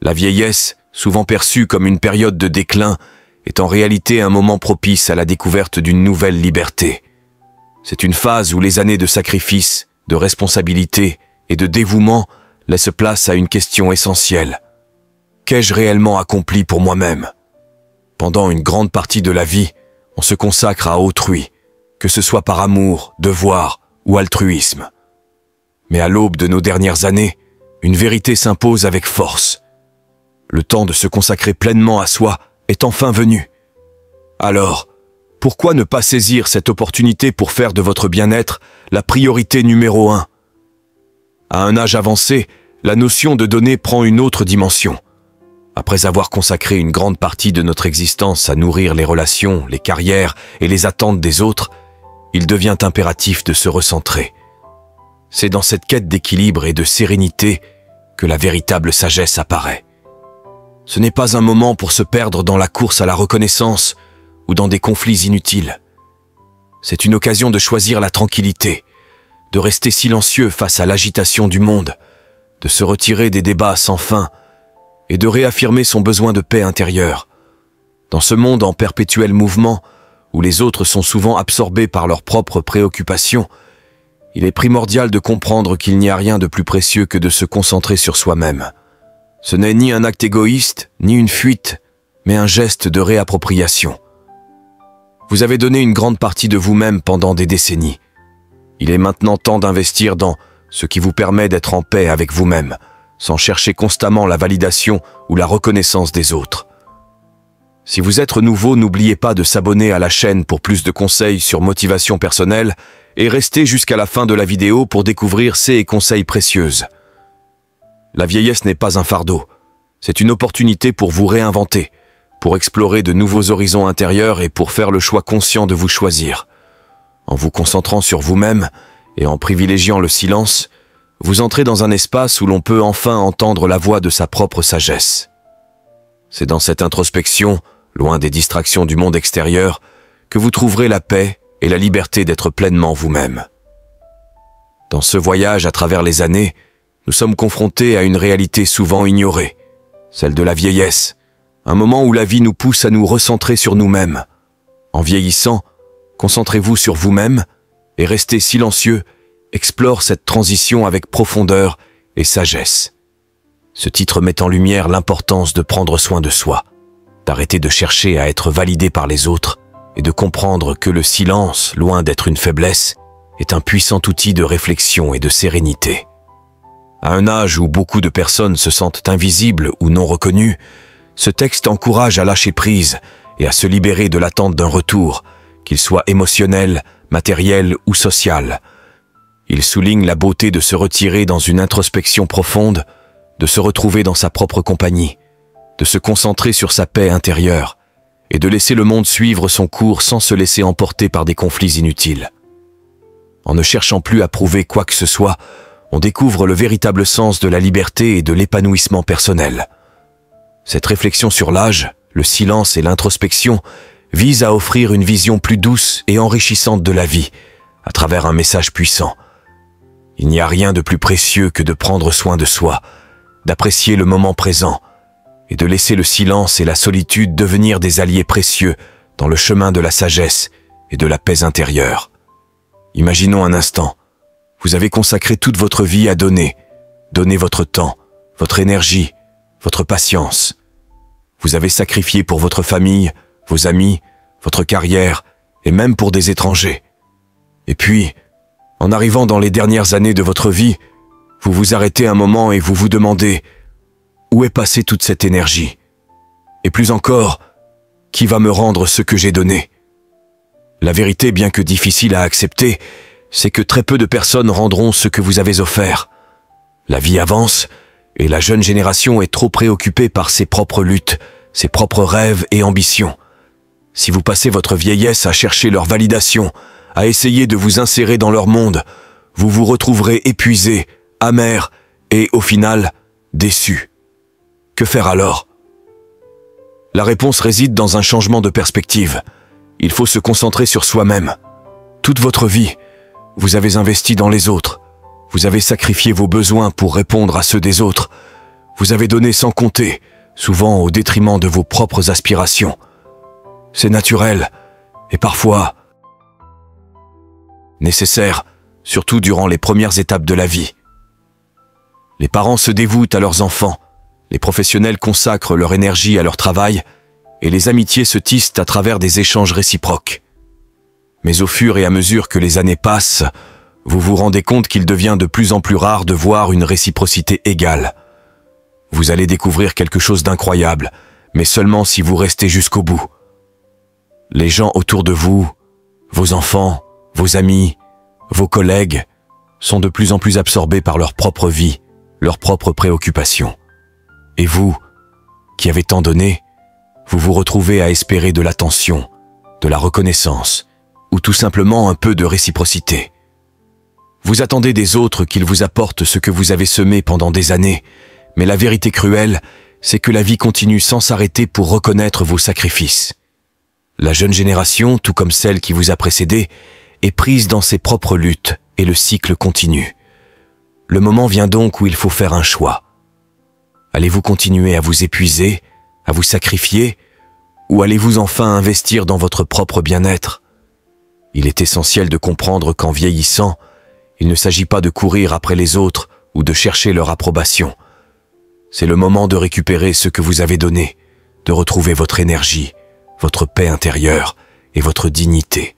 La vieillesse, souvent perçue comme une période de déclin, est en réalité un moment propice à la découverte d'une nouvelle liberté. C'est une phase où les années de sacrifice, de responsabilité et de dévouement laissent place à une question essentielle. Qu'ai-je réellement accompli pour moi-même? Pendant une grande partie de la vie, on se consacre à autrui, que ce soit par amour, devoir ou altruisme. Mais à l'aube de nos dernières années, une vérité s'impose avec force. Le temps de se consacrer pleinement à soi est enfin venu. Alors, pourquoi ne pas saisir cette opportunité pour faire de votre bien-être la priorité numéro 1? À un âge avancé, la notion de donner prend une autre dimension. Après avoir consacré une grande partie de notre existence à nourrir les relations, les carrières et les attentes des autres, il devient impératif de se recentrer. C'est dans cette quête d'équilibre et de sérénité que la véritable sagesse apparaît. Ce n'est pas un moment pour se perdre dans la course à la reconnaissance ou dans des conflits inutiles. C'est une occasion de choisir la tranquillité, de rester silencieux face à l'agitation du monde, de se retirer des débats sans fin et de réaffirmer son besoin de paix intérieure. Dans ce monde en perpétuel mouvement, où les autres sont souvent absorbés par leurs propres préoccupations, il est primordial de comprendre qu'il n'y a rien de plus précieux que de se concentrer sur soi-même. Ce n'est ni un acte égoïste, ni une fuite, mais un geste de réappropriation. Vous avez donné une grande partie de vous-même pendant des décennies. Il est maintenant temps d'investir dans ce qui vous permet d'être en paix avec vous-même, sans chercher constamment la validation ou la reconnaissance des autres. Si vous êtes nouveau, n'oubliez pas de s'abonner à la chaîne pour plus de conseils sur motivation personnelle et restez jusqu'à la fin de la vidéo pour découvrir ces conseils précieuses. La vieillesse n'est pas un fardeau, c'est une opportunité pour vous réinventer, pour explorer de nouveaux horizons intérieurs et pour faire le choix conscient de vous choisir. En vous concentrant sur vous-même et en privilégiant le silence, vous entrez dans un espace où l'on peut enfin entendre la voix de sa propre sagesse. C'est dans cette introspection, loin des distractions du monde extérieur, que vous trouverez la paix et la liberté d'être pleinement vous-même. Dans ce voyage à travers les années, nous sommes confrontés à une réalité souvent ignorée, celle de la vieillesse, un moment où la vie nous pousse à nous recentrer sur nous-mêmes. En vieillissant, concentrez-vous sur vous-même et restez silencieux, explore cette transition avec profondeur et sagesse. Ce titre met en lumière l'importance de prendre soin de soi, d'arrêter de chercher à être validé par les autres et de comprendre que le silence, loin d'être une faiblesse, est un puissant outil de réflexion et de sérénité. À un âge où beaucoup de personnes se sentent invisibles ou non reconnues, ce texte encourage à lâcher prise et à se libérer de l'attente d'un retour, qu'il soit émotionnel, matériel ou social. Il souligne la beauté de se retirer dans une introspection profonde, de se retrouver dans sa propre compagnie, de se concentrer sur sa paix intérieure et de laisser le monde suivre son cours sans se laisser emporter par des conflits inutiles. En ne cherchant plus à prouver quoi que ce soit, on découvre le véritable sens de la liberté et de l'épanouissement personnel. Cette réflexion sur l'âge, le silence et l'introspection vise à offrir une vision plus douce et enrichissante de la vie, à travers un message puissant. Il n'y a rien de plus précieux que de prendre soin de soi, d'apprécier le moment présent et de laisser le silence et la solitude devenir des alliés précieux dans le chemin de la sagesse et de la paix intérieure. Imaginons un instant, vous avez consacré toute votre vie à donner votre temps, votre énergie, votre patience. Vous avez sacrifié pour votre famille, vos amis, votre carrière et même pour des étrangers. Et puis, en arrivant dans les dernières années de votre vie, vous vous arrêtez un moment et vous vous demandez « Où est passée toute cette énergie ?» Et plus encore, « Qui va me rendre ce que j'ai donné ?» La vérité, bien que difficile à accepter, c'est que très peu de personnes rendront ce que vous avez offert. La vie avance et la jeune génération est trop préoccupée par ses propres luttes, ses propres rêves et ambitions. Si vous passez votre vieillesse à chercher leur validation, à essayer de vous insérer dans leur monde, vous vous retrouverez épuisé, amer et, au final, déçu. Que faire alors? La réponse réside dans un changement de perspective. Il faut se concentrer sur soi-même. Toute votre vie, vous avez investi dans les autres. Vous avez sacrifié vos besoins pour répondre à ceux des autres. Vous avez donné sans compter, souvent au détriment de vos propres aspirations. C'est naturel, et parfois nécessaire, surtout durant les premières étapes de la vie. Les parents se dévouent à leurs enfants, les professionnels consacrent leur énergie à leur travail, et les amitiés se tissent à travers des échanges réciproques. Mais au fur et à mesure que les années passent, vous vous rendez compte qu'il devient de plus en plus rare de voir une réciprocité égale. Vous allez découvrir quelque chose d'incroyable, mais seulement si vous restez jusqu'au bout. Les gens autour de vous, vos enfants, vos amis, vos collègues, sont de plus en plus absorbés par leur propre vie, leurs propres préoccupations. Et vous, qui avez tant donné, vous vous retrouvez à espérer de l'attention, de la reconnaissance, ou tout simplement un peu de réciprocité. Vous attendez des autres qu'ils vous apportent ce que vous avez semé pendant des années, mais la vérité cruelle, c'est que la vie continue sans s'arrêter pour reconnaître vos sacrifices. La jeune génération, tout comme celle qui vous a précédé, est prise dans ses propres luttes et le cycle continue. Le moment vient donc où il faut faire un choix. Allez-vous continuer à vous épuiser, à vous sacrifier, ou allez-vous enfin investir dans votre propre bien-être? Il est essentiel de comprendre qu'en vieillissant, il ne s'agit pas de courir après les autres ou de chercher leur approbation. C'est le moment de récupérer ce que vous avez donné, de retrouver votre énergie, votre paix intérieure et votre dignité.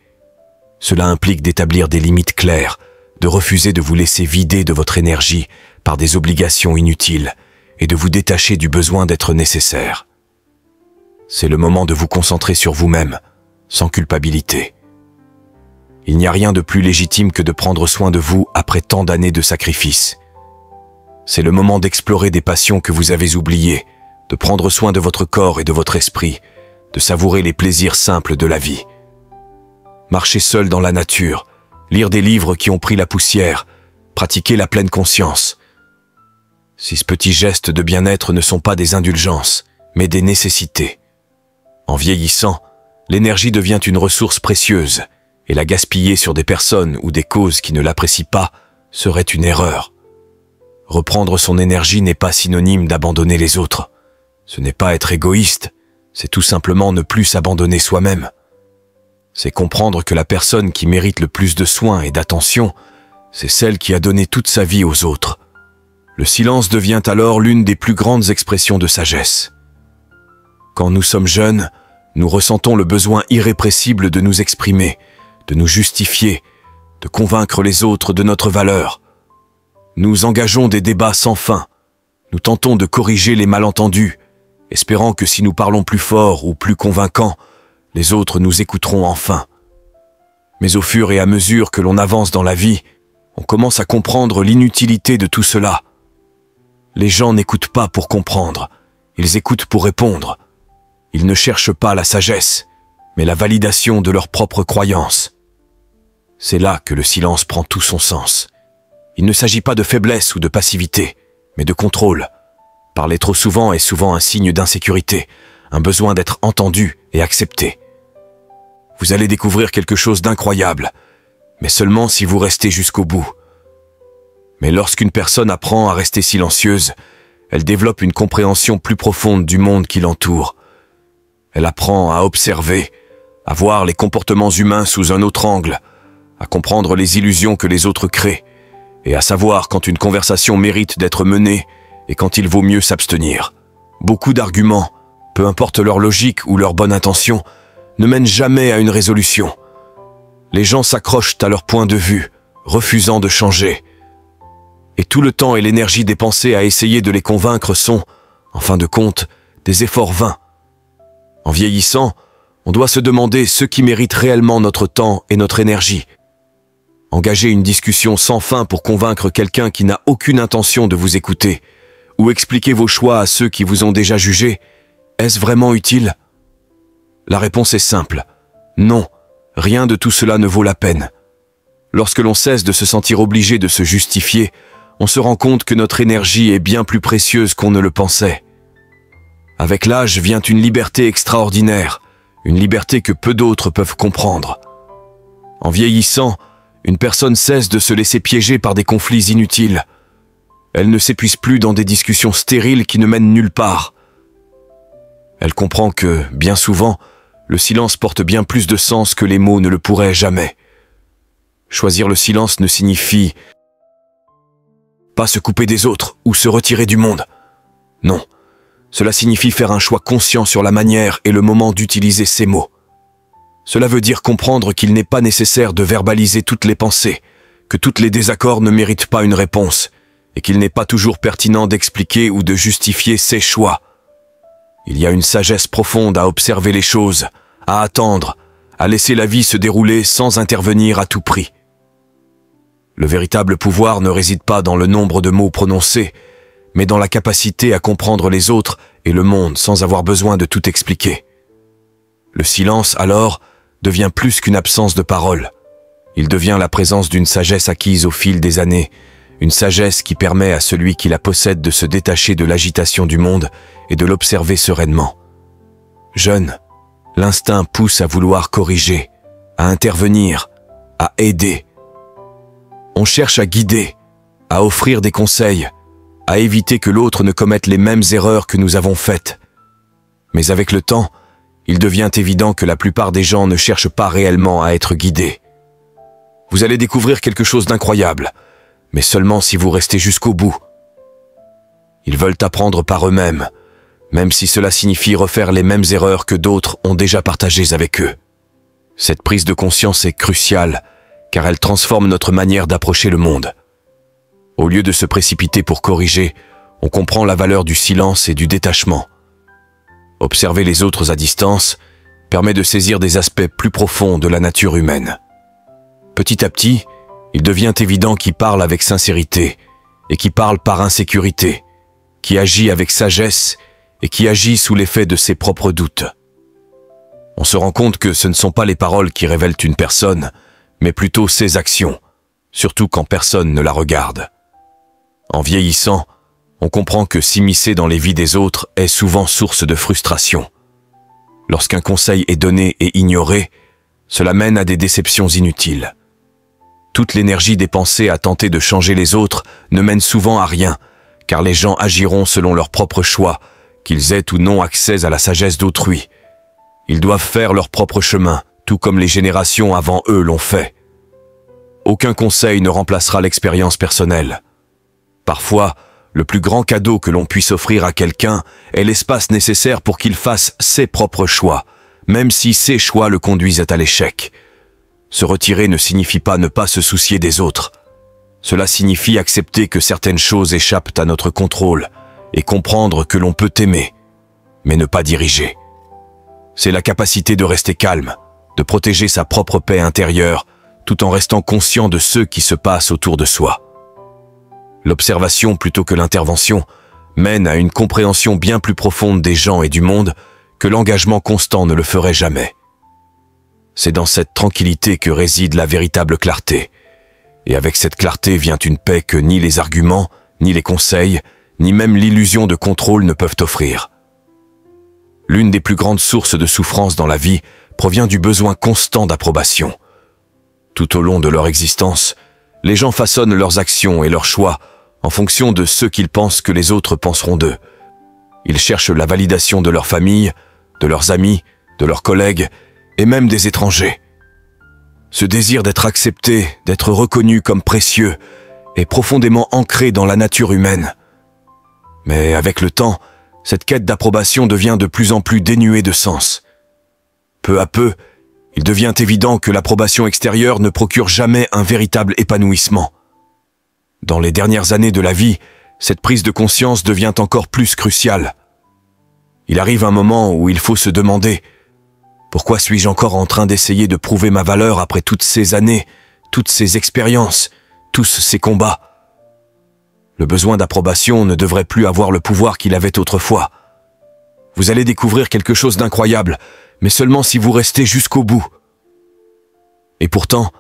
Cela implique d'établir des limites claires, de refuser de vous laisser vider de votre énergie par des obligations inutiles et de vous détacher du besoin d'être nécessaire. C'est le moment de vous concentrer sur vous-même, sans culpabilité. Il n'y a rien de plus légitime que de prendre soin de vous après tant d'années de sacrifice. C'est le moment d'explorer des passions que vous avez oubliées, de prendre soin de votre corps et de votre esprit, de savourer les plaisirs simples de la vie. Marcher seul dans la nature, lire des livres qui ont pris la poussière, pratiquer la pleine conscience. Ces petits gestes de bien-être ne sont pas des indulgences, mais des nécessités. En vieillissant, l'énergie devient une ressource précieuse, et la gaspiller sur des personnes ou des causes qui ne l'apprécient pas serait une erreur. Reprendre son énergie n'est pas synonyme d'abandonner les autres. Ce n'est pas être égoïste, c'est tout simplement ne plus s'abandonner soi-même. C'est comprendre que la personne qui mérite le plus de soins et d'attention, c'est celle qui a donné toute sa vie aux autres. Le silence devient alors l'une des plus grandes expressions de sagesse. Quand nous sommes jeunes, nous ressentons le besoin irrépressible de nous exprimer, de nous justifier, de convaincre les autres de notre valeur. Nous engageons des débats sans fin, nous tentons de corriger les malentendus, espérant que si nous parlons plus fort ou plus convaincants, les autres nous écouteront enfin. Mais au fur et à mesure que l'on avance dans la vie, on commence à comprendre l'inutilité de tout cela. Les gens n'écoutent pas pour comprendre, ils écoutent pour répondre. Ils ne cherchent pas la sagesse, mais la validation de leurs propres croyances. C'est là que le silence prend tout son sens. Il ne s'agit pas de faiblesse ou de passivité, mais de contrôle. Parler trop souvent est souvent un signe d'insécurité, un besoin d'être entendu et accepté. Vous allez découvrir quelque chose d'incroyable, mais seulement si vous restez jusqu'au bout. Mais lorsqu'une personne apprend à rester silencieuse, elle développe une compréhension plus profonde du monde qui l'entoure. Elle apprend à observer, à voir les comportements humains sous un autre angle, à comprendre les illusions que les autres créent, et à savoir quand une conversation mérite d'être menée et quand il vaut mieux s'abstenir. Beaucoup d'arguments, peu importe leur logique ou leur bonne intention, ne mènent jamais à une résolution. Les gens s'accrochent à leur point de vue, refusant de changer. Et tout le temps et l'énergie dépensée à essayer de les convaincre sont, en fin de compte, des efforts vains. En vieillissant, on doit se demander ce qui mérite réellement notre temps et notre énergie. Engager une discussion sans fin pour convaincre quelqu'un qui n'a aucune intention de vous écouter, ou expliquer vos choix à ceux qui vous ont déjà jugé, est-ce vraiment utile? La réponse est simple. Non, rien de tout cela ne vaut la peine. Lorsque l'on cesse de se sentir obligé de se justifier, on se rend compte que notre énergie est bien plus précieuse qu'on ne le pensait. Avec l'âge vient une liberté extraordinaire, une liberté que peu d'autres peuvent comprendre. En vieillissant, une personne cesse de se laisser piéger par des conflits inutiles. Elle ne s'épuise plus dans des discussions stériles qui ne mènent nulle part. Elle comprend que, bien souvent, le silence porte bien plus de sens que les mots ne le pourraient jamais. Choisir le silence ne signifie pas se couper des autres ou se retirer du monde. Non, cela signifie faire un choix conscient sur la manière et le moment d'utiliser ces mots. Cela veut dire comprendre qu'il n'est pas nécessaire de verbaliser toutes les pensées, que tous les désaccords ne méritent pas une réponse, et qu'il n'est pas toujours pertinent d'expliquer ou de justifier ses choix. Il y a une sagesse profonde à observer les choses, à attendre, à laisser la vie se dérouler sans intervenir à tout prix. Le véritable pouvoir ne réside pas dans le nombre de mots prononcés, mais dans la capacité à comprendre les autres et le monde sans avoir besoin de tout expliquer. Le silence, alors, devient plus qu'une absence de parole. Il devient la présence d'une sagesse acquise au fil des années, une sagesse qui permet à celui qui la possède de se détacher de l'agitation du monde et de l'observer sereinement. Jeune, l'instinct pousse à vouloir corriger, à intervenir, à aider. On cherche à guider, à offrir des conseils, à éviter que l'autre ne commette les mêmes erreurs que nous avons faites. Mais avec le temps, il devient évident que la plupart des gens ne cherchent pas réellement à être guidés. Vous allez découvrir quelque chose d'incroyable, mais seulement si vous restez jusqu'au bout. Ils veulent apprendre par eux-mêmes, même si cela signifie refaire les mêmes erreurs que d'autres ont déjà partagées avec eux. Cette prise de conscience est cruciale, car elle transforme notre manière d'approcher le monde. Au lieu de se précipiter pour corriger, on comprend la valeur du silence et du détachement. Observer les autres à distance permet de saisir des aspects plus profonds de la nature humaine. Petit à petit, il devient évident qui parle avec sincérité et qui parle par insécurité, qui agit avec sagesse et qui agit sous l'effet de ses propres doutes. On se rend compte que ce ne sont pas les paroles qui révèlent une personne, mais plutôt ses actions, surtout quand personne ne la regarde. En vieillissant, on comprend que s'immiscer dans les vies des autres est souvent source de frustration. Lorsqu'un conseil est donné et ignoré, cela mène à des déceptions inutiles. Toute l'énergie dépensée à tenter de changer les autres ne mène souvent à rien, car les gens agiront selon leurs propres choix, qu'ils aient ou non accès à la sagesse d'autrui. Ils doivent faire leur propre chemin, tout comme les générations avant eux l'ont fait. Aucun conseil ne remplacera l'expérience personnelle. Parfois, le plus grand cadeau que l'on puisse offrir à quelqu'un est l'espace nécessaire pour qu'il fasse ses propres choix, même si ces choix le conduisent à l'échec. Se retirer ne signifie pas ne pas se soucier des autres. Cela signifie accepter que certaines choses échappent à notre contrôle et comprendre que l'on peut aimer, mais ne pas diriger. C'est la capacité de rester calme, de protéger sa propre paix intérieure, tout en restant conscient de ce qui se passe autour de soi. L'observation plutôt que l'intervention mène à une compréhension bien plus profonde des gens et du monde que l'engagement constant ne le ferait jamais. C'est dans cette tranquillité que réside la véritable clarté. Et avec cette clarté vient une paix que ni les arguments, ni les conseils, ni même l'illusion de contrôle ne peuvent offrir. L'une des plus grandes sources de souffrance dans la vie provient du besoin constant d'approbation. Tout au long de leur existence, les gens façonnent leurs actions et leurs choix en fonction de ce qu'ils pensent que les autres penseront d'eux. Ils cherchent la validation de leur famille, de leurs amis, de leurs collègues et même des étrangers. Ce désir d'être accepté, d'être reconnu comme précieux, est profondément ancré dans la nature humaine. Mais avec le temps, cette quête d'approbation devient de plus en plus dénuée de sens. Peu à peu, il devient évident que l'approbation extérieure ne procure jamais un véritable épanouissement. Dans les dernières années de la vie, cette prise de conscience devient encore plus cruciale. Il arrive un moment où il faut se demander « Pourquoi suis-je encore en train d'essayer de prouver ma valeur après toutes ces années, toutes ces expériences, tous ces combats ?» Le besoin d'approbation ne devrait plus avoir le pouvoir qu'il avait autrefois. Vous allez découvrir quelque chose d'incroyable, mais seulement si vous restez jusqu'au bout. Et pourtant,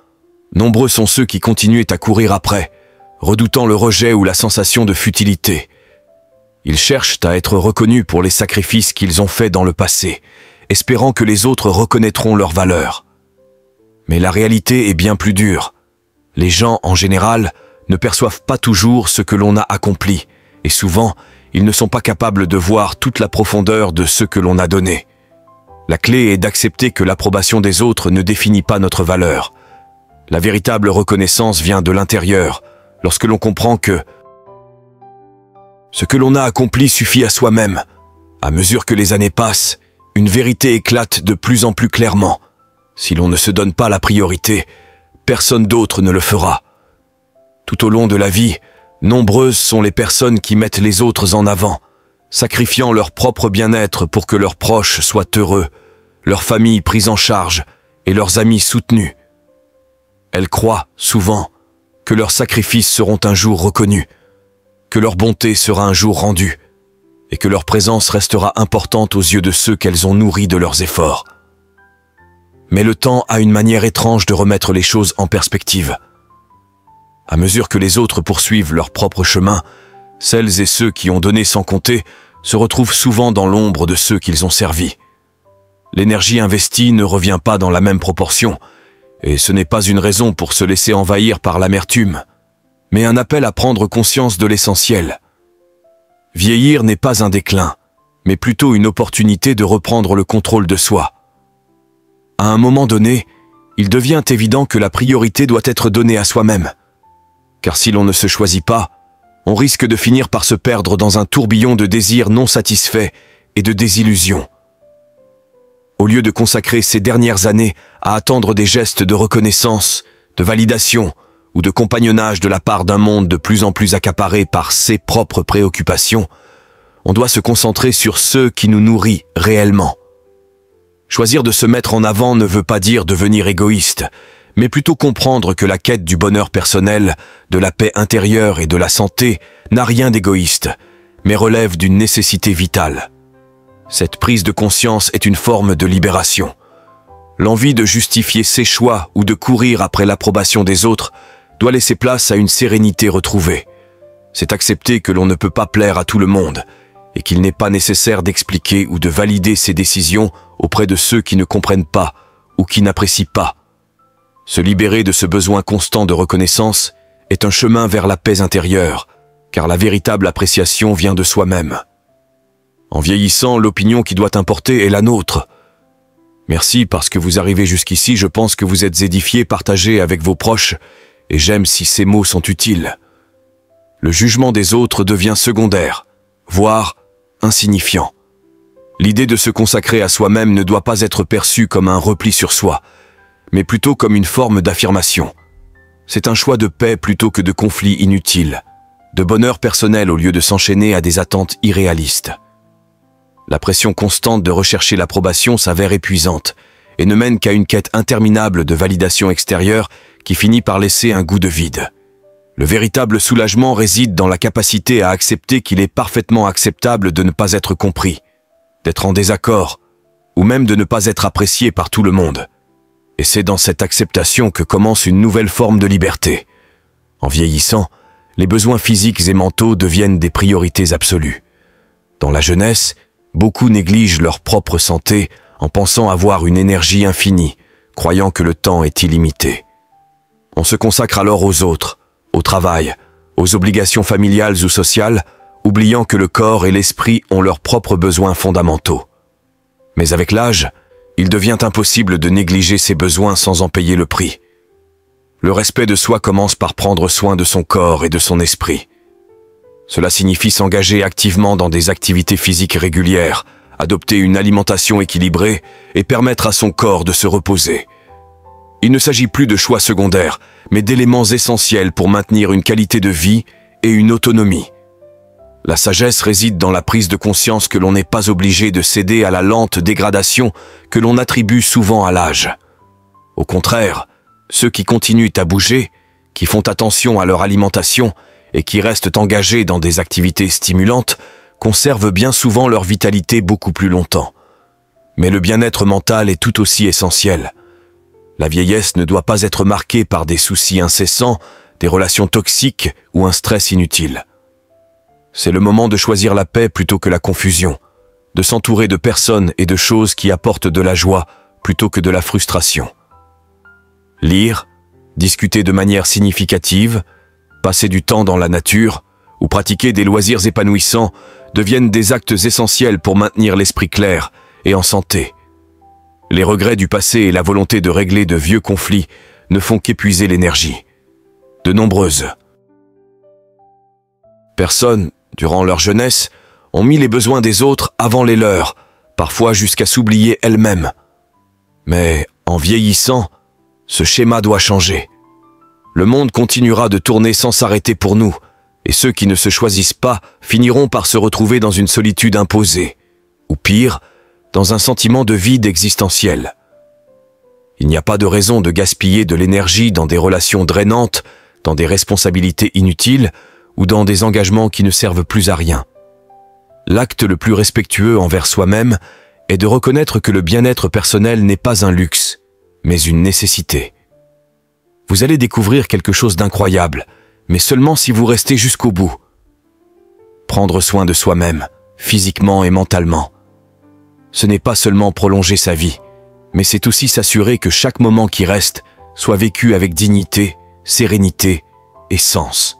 nombreux sont ceux qui continuent à courir après, redoutant le rejet ou la sensation de futilité. Ils cherchent à être reconnus pour les sacrifices qu'ils ont faits dans le passé, espérant que les autres reconnaîtront leur valeur. Mais la réalité est bien plus dure. Les gens, en général, ne perçoivent pas toujours ce que l'on a accompli, et souvent, ils ne sont pas capables de voir toute la profondeur de ce que l'on a donné. La clé est d'accepter que l'approbation des autres ne définit pas notre valeur. La véritable reconnaissance vient de l'intérieur, lorsque l'on comprend que ce que l'on a accompli suffit à soi-même. À mesure que les années passent, une vérité éclate de plus en plus clairement. Si l'on ne se donne pas la priorité, personne d'autre ne le fera. Tout au long de la vie, nombreuses sont les personnes qui mettent les autres en avant, sacrifiant leur propre bien-être pour que leurs proches soient heureux, leur famille prise en charge et leurs amis soutenus. Elles croient, souvent, que leurs sacrifices seront un jour reconnus, que leur bonté sera un jour rendue, et que leur présence restera importante aux yeux de ceux qu'elles ont nourris de leurs efforts. Mais le temps a une manière étrange de remettre les choses en perspective. À mesure que les autres poursuivent leur propre chemin, celles et ceux qui ont donné sans compter se retrouvent souvent dans l'ombre de ceux qu'ils ont servis. L'énergie investie ne revient pas dans la même proportion, et ce n'est pas une raison pour se laisser envahir par l'amertume, mais un appel à prendre conscience de l'essentiel. Vieillir n'est pas un déclin, mais plutôt une opportunité de reprendre le contrôle de soi. À un moment donné, il devient évident que la priorité doit être donnée à soi-même. Car si l'on ne se choisit pas, on risque de finir par se perdre dans un tourbillon de désirs non satisfaits et de désillusions. Au lieu de consacrer ces dernières années à attendre des gestes de reconnaissance, de validation ou de compagnonnage de la part d'un monde de plus en plus accaparé par ses propres préoccupations, on doit se concentrer sur ce qui nous nourrit réellement. Choisir de se mettre en avant ne veut pas dire devenir égoïste, mais plutôt comprendre que la quête du bonheur personnel, de la paix intérieure et de la santé n'a rien d'égoïste, mais relève d'une nécessité vitale. Cette prise de conscience est une forme de libération. L'envie de justifier ses choix ou de courir après l'approbation des autres doit laisser place à une sérénité retrouvée. C'est accepter que l'on ne peut pas plaire à tout le monde et qu'il n'est pas nécessaire d'expliquer ou de valider ses décisions auprès de ceux qui ne comprennent pas ou qui n'apprécient pas. Se libérer de ce besoin constant de reconnaissance est un chemin vers la paix intérieure, car la véritable appréciation vient de soi-même. En vieillissant, l'opinion qui doit importer est la nôtre. Merci parce que vous arrivez jusqu'ici, je pense que vous êtes édifiés, partagés avec vos proches, et j'aime si ces mots sont utiles. Le jugement des autres devient secondaire, voire insignifiant. L'idée de se consacrer à soi-même ne doit pas être perçue comme un repli sur soi, mais plutôt comme une forme d'affirmation. C'est un choix de paix plutôt que de conflits inutiles, de bonheur personnel au lieu de s'enchaîner à des attentes irréalistes. La pression constante de rechercher l'approbation s'avère épuisante et ne mène qu'à une quête interminable de validation extérieure qui finit par laisser un goût de vide. Le véritable soulagement réside dans la capacité à accepter qu'il est parfaitement acceptable de ne pas être compris, d'être en désaccord, ou même de ne pas être apprécié par tout le monde. Et c'est dans cette acceptation que commence une nouvelle forme de liberté. En vieillissant, les besoins physiques et mentaux deviennent des priorités absolues. Dans la jeunesse, beaucoup négligent leur propre santé en pensant avoir une énergie infinie, croyant que le temps est illimité. On se consacre alors aux autres, au travail, aux obligations familiales ou sociales, oubliant que le corps et l'esprit ont leurs propres besoins fondamentaux. Mais avec l'âge, il devient impossible de négliger ces besoins sans en payer le prix. Le respect de soi commence par prendre soin de son corps et de son esprit. Cela signifie s'engager activement dans des activités physiques régulières, adopter une alimentation équilibrée et permettre à son corps de se reposer. Il ne s'agit plus de choix secondaires, mais d'éléments essentiels pour maintenir une qualité de vie et une autonomie. La sagesse réside dans la prise de conscience que l'on n'est pas obligé de céder à la lente dégradation que l'on attribue souvent à l'âge. Au contraire, ceux qui continuent à bouger, qui font attention à leur alimentation et qui restent engagés dans des activités stimulantes, conservent bien souvent leur vitalité beaucoup plus longtemps. Mais le bien-être mental est tout aussi essentiel. La vieillesse ne doit pas être marquée par des soucis incessants, des relations toxiques ou un stress inutile. C'est le moment de choisir la paix plutôt que la confusion, de s'entourer de personnes et de choses qui apportent de la joie plutôt que de la frustration. Lire, discuter de manière significative, Passer du temps dans la nature ou pratiquer des loisirs épanouissants deviennent des actes essentiels pour maintenir l'esprit clair et en santé. Les regrets du passé et la volonté de régler de vieux conflits ne font qu'épuiser l'énergie. De nombreuses personnes, durant leur jeunesse, ont mis les besoins des autres avant les leurs, parfois jusqu'à s'oublier elles-mêmes. Mais en vieillissant, ce schéma doit changer. Le monde continuera de tourner sans s'arrêter pour nous, et ceux qui ne se choisissent pas finiront par se retrouver dans une solitude imposée, ou pire, dans un sentiment de vide existentiel. Il n'y a pas de raison de gaspiller de l'énergie dans des relations drainantes, dans des responsabilités inutiles ou dans des engagements qui ne servent plus à rien. L'acte le plus respectueux envers soi-même est de reconnaître que le bien-être personnel n'est pas un luxe, mais une nécessité. Vous allez découvrir quelque chose d'incroyable, mais seulement si vous restez jusqu'au bout. Prendre soin de soi-même, physiquement et mentalement. Ce n'est pas seulement prolonger sa vie, mais c'est aussi s'assurer que chaque moment qui reste soit vécu avec dignité, sérénité et sens.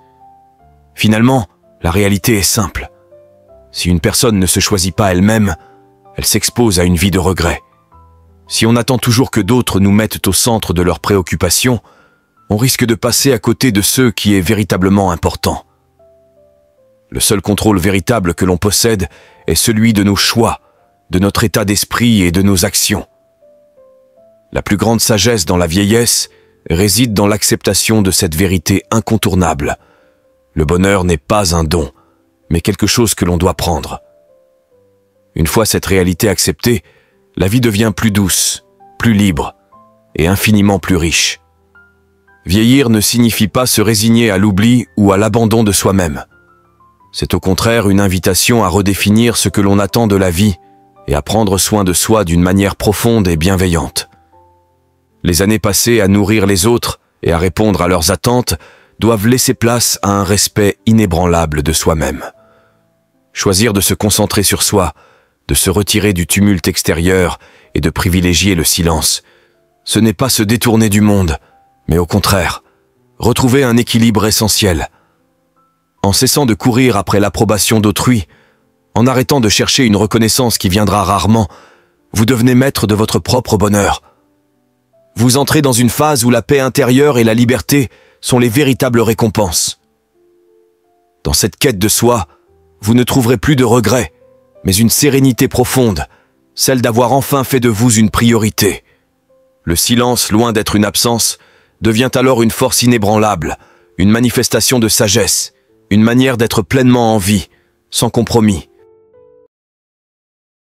Finalement, la réalité est simple. Si une personne ne se choisit pas elle-même, elle s'expose à une vie de regret. Si on attend toujours que d'autres nous mettent au centre de leurs préoccupations, on risque de passer à côté de ce qui est véritablement important. Le seul contrôle véritable que l'on possède est celui de nos choix, de notre état d'esprit et de nos actions. La plus grande sagesse dans la vieillesse réside dans l'acceptation de cette vérité incontournable. Le bonheur n'est pas un don, mais quelque chose que l'on doit prendre. Une fois cette réalité acceptée, la vie devient plus douce, plus libre et infiniment plus riche. Vieillir ne signifie pas se résigner à l'oubli ou à l'abandon de soi-même. C'est au contraire une invitation à redéfinir ce que l'on attend de la vie et à prendre soin de soi d'une manière profonde et bienveillante. Les années passées à nourrir les autres et à répondre à leurs attentes doivent laisser place à un respect inébranlable de soi-même. Choisir de se concentrer sur soi, de se retirer du tumulte extérieur et de privilégier le silence, ce n'est pas se détourner du monde, mais au contraire, retrouver un équilibre essentiel. En cessant de courir après l'approbation d'autrui, en arrêtant de chercher une reconnaissance qui viendra rarement, vous devenez maître de votre propre bonheur. Vous entrez dans une phase où la paix intérieure et la liberté sont les véritables récompenses. Dans cette quête de soi, vous ne trouverez plus de regrets, mais une sérénité profonde, celle d'avoir enfin fait de vous une priorité. Le silence, loin d'être une absence, devient alors une force inébranlable, une manifestation de sagesse, une manière d'être pleinement en vie, sans compromis.